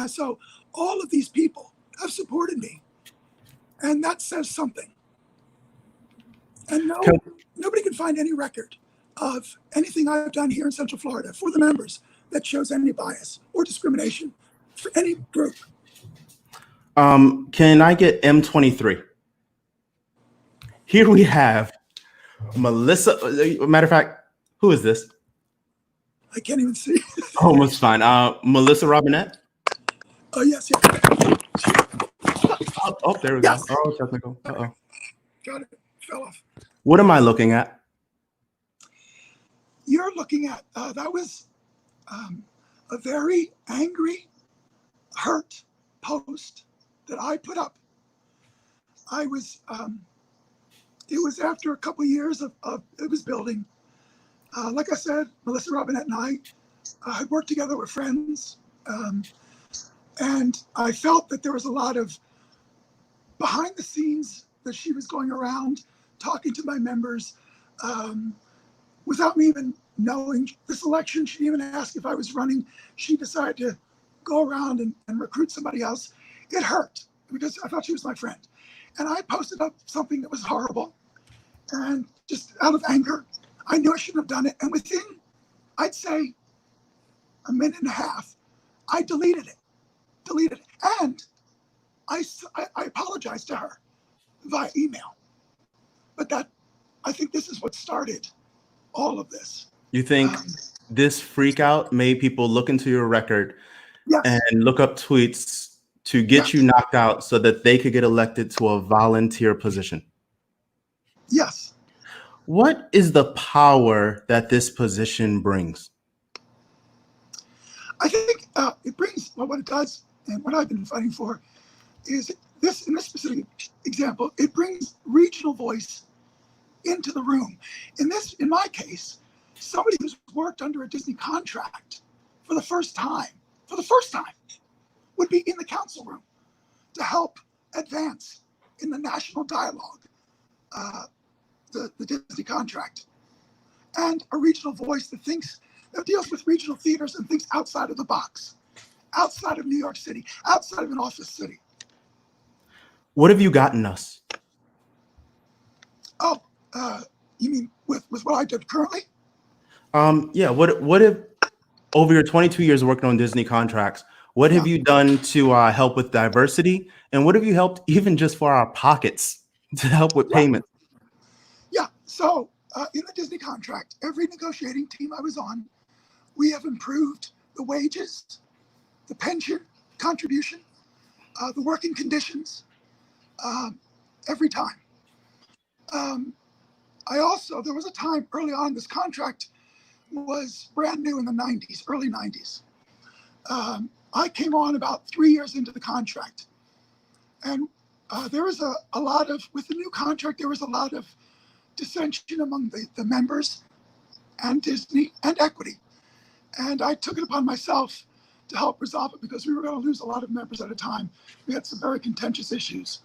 S2: So all of these people have supported me. And that says something. And nobody can find any record of anything I've done here in Central Florida for the members that shows any bias or discrimination for any group.
S1: Can I get M23? Here we have Melissa. Matter of fact, who is this?
S2: I can't even see.
S1: Almost fine. Melissa Robinette?
S2: Oh, yes.
S1: Oh, there we
S2: Yes.
S1: go. Oh, technical. Uh-oh.
S2: Got it. Fell off.
S1: What am I looking at?
S2: You're looking at, that was a very angry, hurt post that I put up. I was, it was after a couple years of it was building. Like I said, Melissa Robinette and I had worked together, we're friends. And I felt that there was a lot of behind the scenes that she was going around talking to my members without me even knowing this election. She even asked if I was running. She decided to go around and recruit somebody else. It hurt because I thought she was my friend. And I posted up something that was horrible. And just out of anger, I knew I shouldn't have done it. And within, I'd say, a minute and a half, I deleted it. And I apologized to her via email. But I think this is what started all of this.
S1: You think this freak out made people look into your record and look up tweets to get you knocked out so that they could get elected to a volunteer position?
S2: Yes.
S1: What is the power that this position brings?
S2: I think it brings, well, what it does and what I've been fighting for is this, in this specific example, it brings regional voice into the room. In my case, somebody who's worked under a Disney contract for the first time, would be in the council room to help advance in the national dialogue, the Disney contract. and a regional voice that deals with regional theaters and thinks outside of the box, outside of New York City, outside of an office city.
S1: What have you gotten us?
S2: Oh, you mean with what I did currently?
S1: Yeah. What if over your 22 years working on Disney contracts, what have you done to help with diversity, and what have you helped even just for our pockets to help with payments?
S2: Yeah. So in the Disney contract, every negotiating team I was on, we have improved the wages, the pension contribution, the working conditions, every time. There was a time early on, this contract was brand new in the 90s, early 90s. I came on about 3 years into the contract. And there was a lot of, with the new contract, there was a lot of dissension among the members and Disney and Equity. And I took it upon myself to help resolve it because we were going to lose a lot of members at a time. We had some very contentious issues.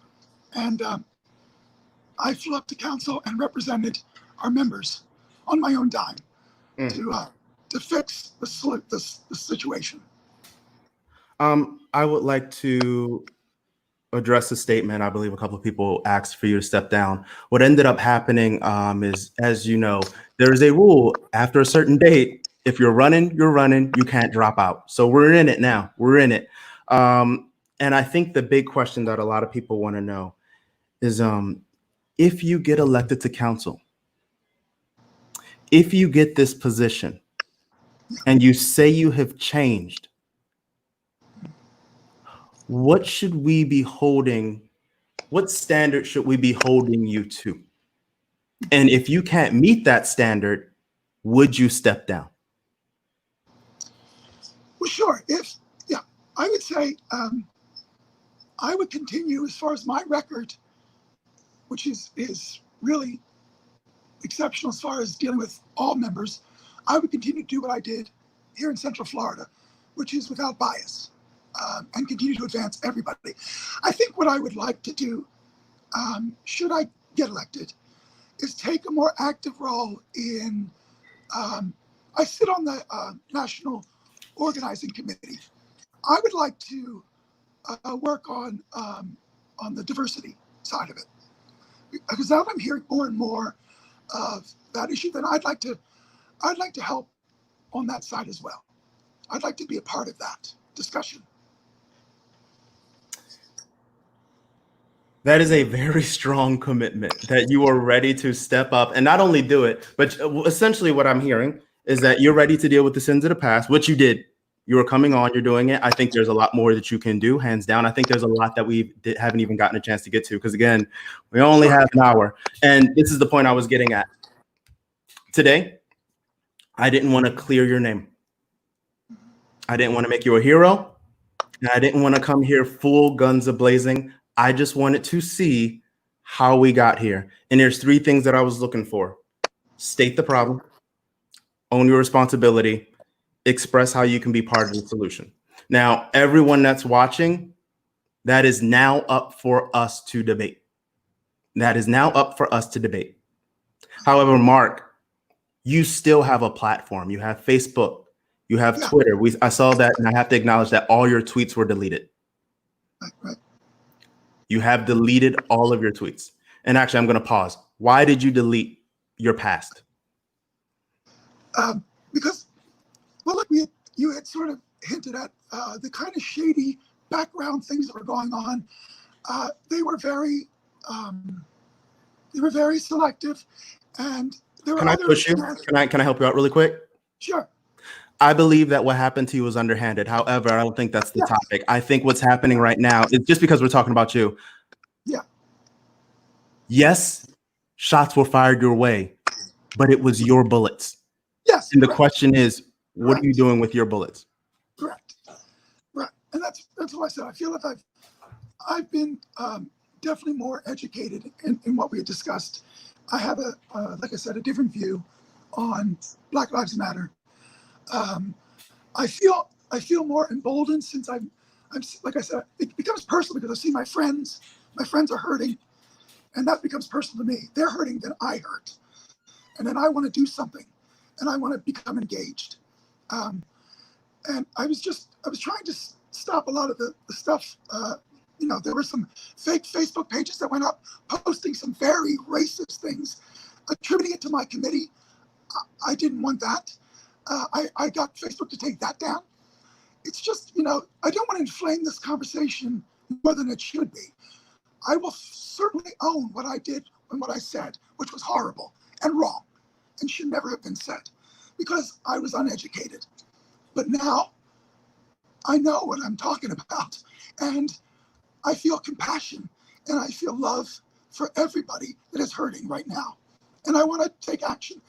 S2: And I flew up to council and represented our members on my own dime to fix the situation.
S1: I would like to address a statement. I believe a couple of people asked for you to step down. What ended up happening is, as you know, there is a rule after a certain date. If you're running, you're running. You can't drop out. So we're in it now. We're in it. And I think the big question that a lot of people want to know is if you get elected to council, if you get this position and you say you have changed, what should we be holding? What standard should we be holding you to? And if you can't meet that standard, would you step down?
S2: Well, sure. I would say I would continue as far as my record, which is really exceptional as far as dealing with all members. I would continue to do what I did here in Central Florida, which is without bias, and continue to advance everybody. I think what I would like to do, should I get elected, is take a more active role in, I sit on the National Organizing Committee. I would like to work on the diversity side of it, because now I'm hearing more and more of that issue. Then I'd like to help on that side as well. I'd like to be a part of that discussion.
S1: That is a very strong commitment that you are ready to step up and not only do it, but essentially what I'm hearing is that you're ready to deal with the sins of the past, which you did. You were coming on, you're doing it. I think there's a lot more that you can do, hands down. I think there's a lot that we haven't even gotten a chance to get to because, again, we only have an hour. And this is the point I was getting at. Today, I didn't want to clear your name. I didn't want to make you a hero. And I didn't want to come here full guns a-blazing. I just wanted to see how we got here. And there's 3 things that I was looking for. State the problem, own your responsibility, express how you can be part of the solution. Now, everyone that's watching, that is now up for us to debate. That is now up for us to debate. However, Mark, you still have a platform. You have Facebook, you have Twitter. I saw that, and I have to acknowledge that all your tweets were deleted.
S2: Right.
S1: You have deleted all of your tweets. And actually, I'm going to pause. Why did you delete your past?
S2: Because, well, look, you had sort of hinted at the kind of shady background things that were going on. They were very selective, and there were.
S1: Can I push you? Can I help you out really quick?
S2: Sure.
S1: I believe that what happened to you was underhanded. However, I don't think that's the topic. I think what's happening right now is just because we're talking about you.
S2: Yeah.
S1: Yes, shots were fired your way, but it was your bullets.
S2: Yes.
S1: And the question is, what are you doing with your bullets?
S2: Correct. Right. And that's what I said. I feel like I've been definitely more educated in what we had discussed. I have like I said, a different view on Black Lives Matter. I feel more emboldened since I'm like I said, it becomes personal because I see my friends are hurting, and that becomes personal to me. They're hurting, then I hurt, and then I want to do something. and I want to become engaged. And I was trying to stop a lot of the stuff. There were some fake Facebook pages that went up posting some very racist things, attributing it to my committee. I didn't want that. I got Facebook to take that down. It's just, I don't want to inflame this conversation more than it should be. I will certainly own what I did and what I said, which was horrible and wrong and should never have been said because I was uneducated. But now I know what I'm talking about, and I feel compassion and I feel love for everybody that is hurting right now. And I want to take action.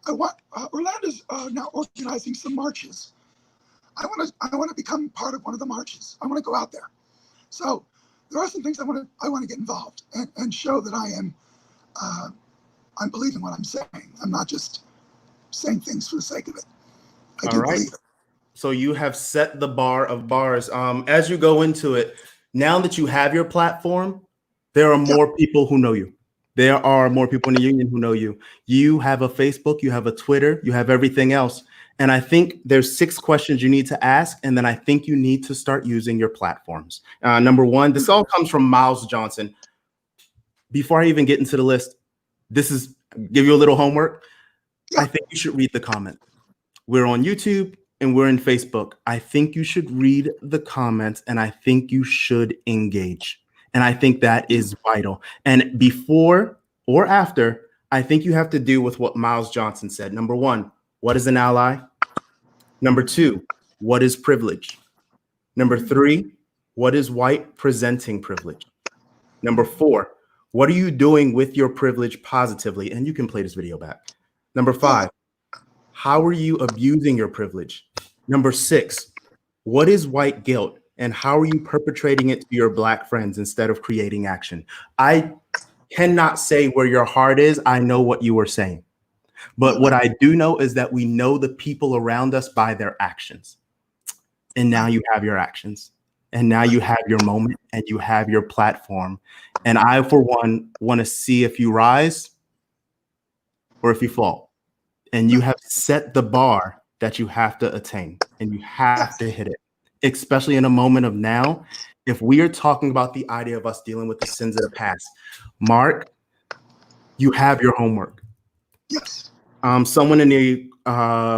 S2: Orlando's now organizing some marches. I want to become part of one of the marches. I want to go out there. So there are some things I want to get involved and show that I'm believing what I'm saying. I'm not just saying things for the sake of it. I do believe it.
S1: So you have set the bar of bars. As you go into it, now that you have your platform, there are more people who know you. There are more people in the union who know you. You have a Facebook, you have a Twitter, you have everything else. And I think there's 6 questions you need to ask. And then I think you need to start using your platforms. Number 1, this all comes from Miles Johnson. Before I even get into the list, give you a little homework. I think you should read the comment. We're on YouTube and we're in Facebook. I think you should read the comments and I think you should engage. And I think that is vital. And before or after, I think you have to do with what Miles Johnson said. Number 1, what is an ally? Number 2, what is privilege? Number 3, what is white presenting privilege? Number 4, what are you doing with your privilege positively? And you can play this video back. Number 5, how are you abusing your privilege? Number 6, what is white guilt? And how are you perpetrating it to your Black friends instead of creating action? I cannot say where your heart is. I know what you were saying. But what I do know is that we know the people around us by their actions. And now you have your actions. And now you have your moment and you have your platform. And I, for one, want to see if you rise or if you fall. And you have set the bar that you have to attain and you have to hit it. Especially in a moment of now, if we are talking about the idea of us dealing with the sins of the past, Mark, you have your homework.
S2: Yes.
S1: Someone in the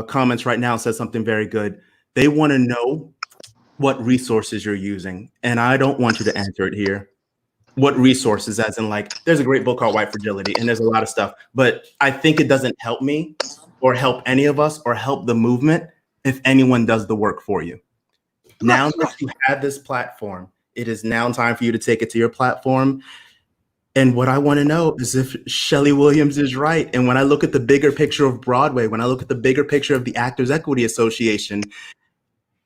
S1: comments right now said something very good. They want to know what resources you're using. And I don't want you to answer it here. What resources, as in like, there's a great book called White Fragility and there's a lot of stuff, but I think it doesn't help me or help any of us or help the movement if anyone does the work for you. Now that you have this platform, it is now time for you to take it to your platform. And what I want to know is if Shelley Williams is right. And when I look at the bigger picture of Broadway, when I look at the bigger picture of the Actors Equity Association,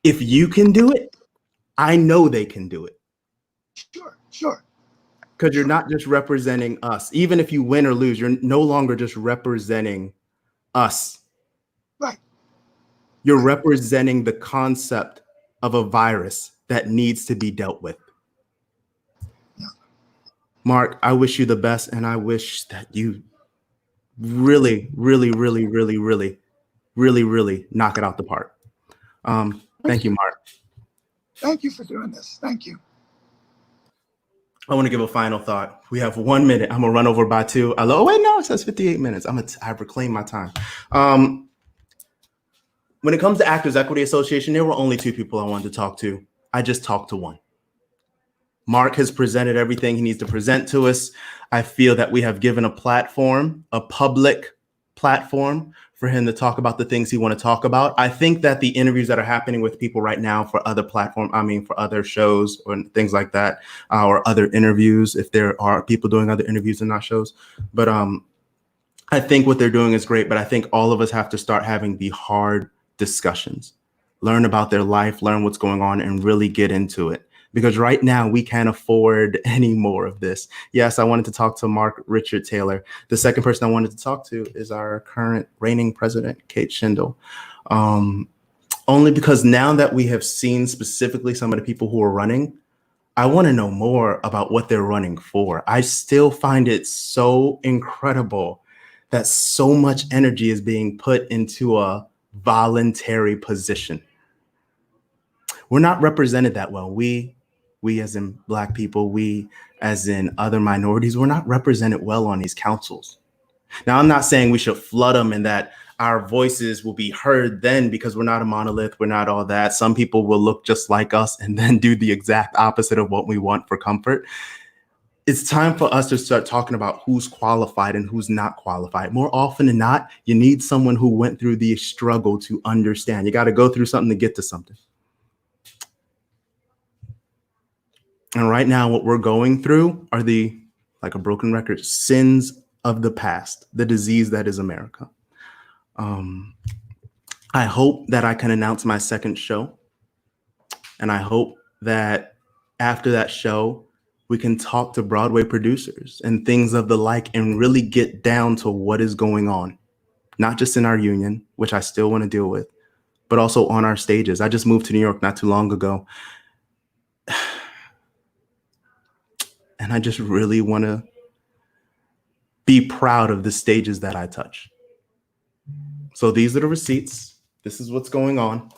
S1: if you can do it, I know they can do it.
S2: Sure.
S1: Because you're not just representing us. Even if you win or lose, you're no longer just representing us.
S2: Right.
S1: You're representing the concept of a virus that needs to be dealt with.
S2: Yeah.
S1: Mark, I wish you the best, and I wish that you really, really, really, really, really, really, really knock it out the park. Thank you, Mark.
S2: Thank you for doing this. Thank you.
S1: I want to give a final thought. We have 1 minute. I'm gonna run over by 2. Oh wait, no, it says 58 minutes. I've reclaimed my time. When it comes to Actors Equity Association, there were only 2 people I wanted to talk to. I just talked to 1. Mark has presented everything he needs to present to us. I feel that we have given a platform, a public platform for him to talk about the things he want to talk about. I think that the interviews that are happening with people right now for other for other shows or things like that, or other interviews, if there are people doing other interviews and not shows. But I think what they're doing is great, but I think all of us have to start having the hard discussions, learn about their life, learn what's going on, and really get into it. Because right now we can't afford any more of this. Yes, I wanted to talk to Mark Richard Taylor. The second person I wanted to talk to is our current reigning president, Kate Shindle. Only because now that we have seen specifically some of the people who are running, I want to know more about what they're running for. I still find it so incredible that so much energy is being put into a voluntary position. We're not represented that well. We as in Black people, we as in other minorities, we're not represented well on these councils. Now, I'm not saying we should flood them and that our voices will be heard then, because we're not a monolith. We're not all that. Some people will look just like us and then do the exact opposite of what we want for comfort. It's time for us to start talking about who's qualified and who's not qualified. More often than not, you need someone who went through the struggle to understand. You got to go through something to get to something. And right now, what we're going through are the, like a broken record, sins of the past, the disease that is America. I hope that I can announce my second show. And I hope that after that show, we can talk to Broadway producers and things of the like and really get down to what is going on, not just in our union, which I still want to deal with, but also on our stages. I just moved to New York not too long ago. And I just really want to be proud of the stages that I touch. So these are the receipts. This is what's going on.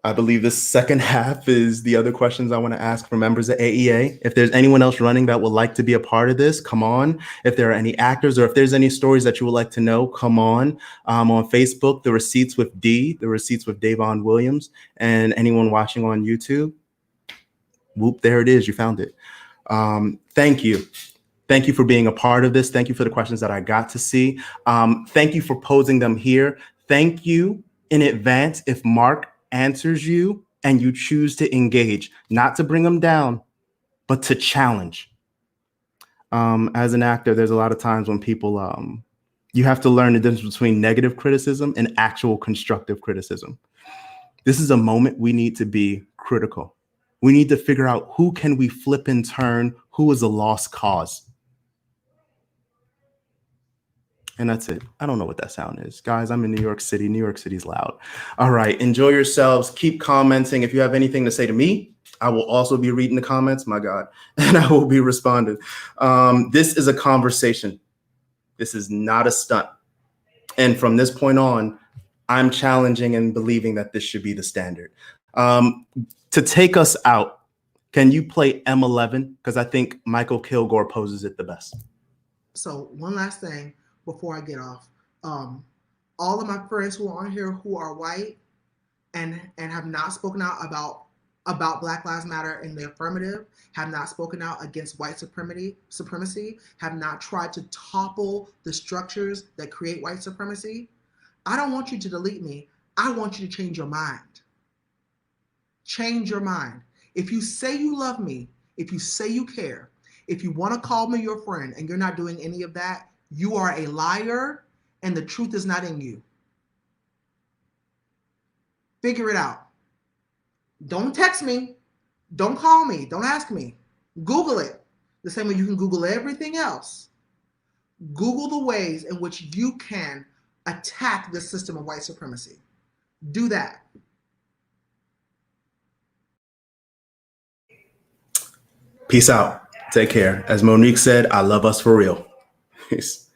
S1: I believe this second half is the other questions I want to ask for members of AEA. If there's anyone else running that would like to be a part of this, come on. If there are any actors or if there's any stories that you would like to know, come on. On Facebook, the receipts with D, the receipts with Davon Williams, and anyone watching on YouTube, whoop, there it is. You found it. Thank you. Thank you for being a part of this. Thank you for the questions that I got to see. Thank you for posing them here. Thank you in advance if Mark answers you and you choose to engage, not to bring them down, but to challenge. As an actor, there's a lot of times when people, you have to learn the difference between negative criticism and actual constructive criticism. This is a moment we need to be critical. We need to figure out who can we flip and turn, who is a lost cause. And that's it. I don't know what that sound is. Guys, I'm in New York City. New York City's loud. All right. Enjoy yourselves. Keep commenting. If you have anything to say to me, I will also be reading the comments, my God, and I will be responding. This is a conversation. This is not a stunt. And from this point on, I'm challenging and believing that this should be the standard. To take us out, can you play M11? Because I think Michael Kilgore poses it the best.
S7: So one last thing before I get off. All of my friends who are on here who are white and have not spoken out about Black Lives Matter in the affirmative, have not spoken out against white supremacy, have not tried to topple the structures that create white supremacy, I don't want you to delete me. I want you to change your mind. Change your mind. If you say you love me, if you say you care, if you want to call me your friend and you're not doing any of that, you are a liar and the truth is not in you. Figure it out. Don't text me. Don't call me. Don't ask me. Google it. The same way you can Google everything else. Google the ways in which you can attack the system of white supremacy. Do that.
S1: Peace out. Take care. As Monique said, I love us for real. Peace.